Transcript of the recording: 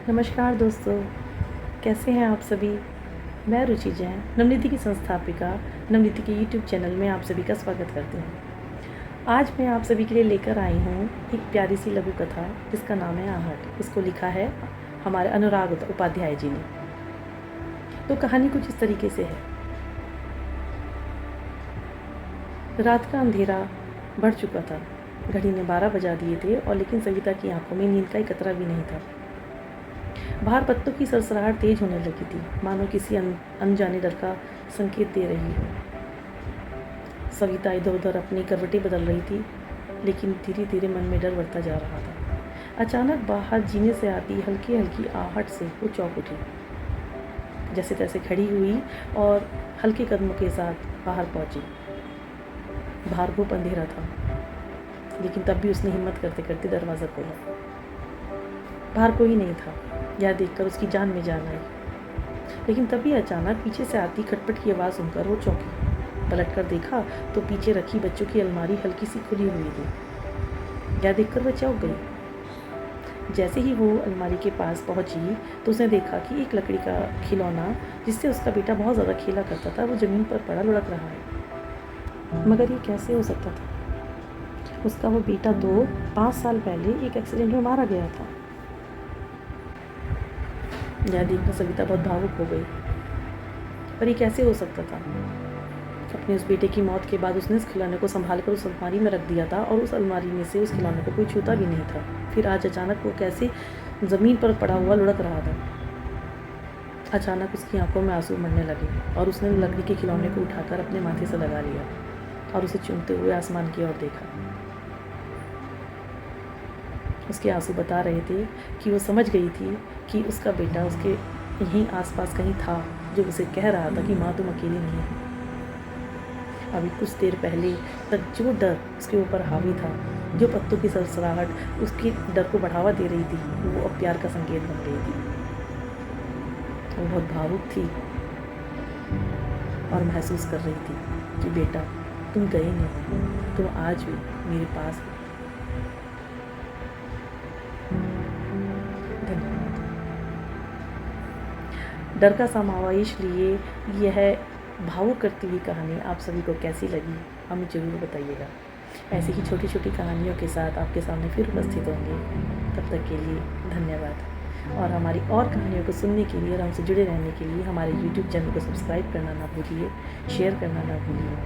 नमस्कार दोस्तों, कैसे हैं आप सभी। मैं रुचि जैन नवनीति की संस्थापिका नवनीति के यूट्यूब चैनल में आप सभी का स्वागत करती हूँ। आज मैं आप सभी के लिए लेकर आई हूँ एक प्यारी सी लघु कथा जिसका नाम है आहट। इसको लिखा है हमारे अनुराग उपाध्याय जी ने। तो कहानी कुछ इस तरीके से है। रात का अंधेरा बढ़ चुका था। घड़ी ने 12 बजा दिए थे और लेकिन सविता की आंखों में नींद का एक कतरा भी नहीं था। बाहर पत्तों की सरसराहट तेज होने लगी थी, मानो किसी अनजाने डर का संकेत दे रही हो। सविता इधर उधर अपनी करवटें बदल रही थी, लेकिन धीरे धीरे मन में डर बढ़ता जा रहा था। अचानक बाहर जीने से आती हल्की हल्की आहट से वो चौंक उठी। जैसे तैसे खड़ी हुई और हल्के कदमों के साथ बाहर पहुंची। बाहर खूब अंधेरा था, लेकिन तब भी उसने हिम्मत करते करते दरवाज़ा खोला। बाहर कोई नहीं था। यह देखकर उसकी जान में जान आई। लेकिन तभी अचानक पीछे से आती खटपट की आवाज़ सुनकर वो चौंकी। पलटकर देखा तो पीछे रखी बच्चों की अलमारी हल्की सी खुली हुई थी। यह देखकर वह चौंक गई। जैसे ही वो अलमारी के पास पहुंची तो उसने देखा कि एक लकड़ी का खिलौना जिससे उसका बेटा बहुत ज़्यादा खेला करता था, वो ज़मीन पर पड़ा लुढ़क रहा है। मगर ये कैसे हो सकता था? उसका वो बेटा तो 5 साल पहले एक एक्सीडेंट में मारा गया था। यह देखकर सविता बहुत भावुक हो गई। पर ये कैसे हो सकता था? अपने उस बेटे की मौत के बाद उसने उस खिलौने को संभाल कर उस अलमारी में रख दिया था और उस अलमारी में से उस खिलौने को कोई छूता भी नहीं था। फिर आज अचानक वो कैसे ज़मीन पर पड़ा हुआ लुढ़क रहा था। अचानक उसकी आंखों में आंसू मरने लगे और उसने लकड़ी के खिलौने को उठाकर अपने माथे से लगा लिया और उसे चूमते हुए आसमान की ओर देखा। उसके आंसू बता रहे थे कि वो समझ गई थी कि उसका बेटा उसके यहीं आसपास कहीं था, जो उसे कह रहा था कि माँ तुम अकेली नहीं है। अभी कुछ देर पहले तक जो डर उसके ऊपर हावी था, जो पत्तों की सरसराहट उसके डर को बढ़ावा दे रही थी, वो अब प्यार का संकेत बन गई थी। वो बहुत भावुक थी और महसूस कर रही थी कि बेटा तुम गए नहीं, तुम आज भी मेरे पास हो। डर का समावेश लिए यह भावुक करती हुई कहानी आप सभी को कैसी लगी हमें ज़रूर बताइएगा। ऐसी ही छोटी छोटी कहानियों के साथ आपके सामने फिर उपस्थित होंगे। तब तक के लिए धन्यवाद। और हमारी और कहानियों को सुनने के लिए और हमसे जुड़े रहने के लिए हमारे YouTube चैनल को सब्सक्राइब करना ना भूलिए, शेयर करना ना भूलिए।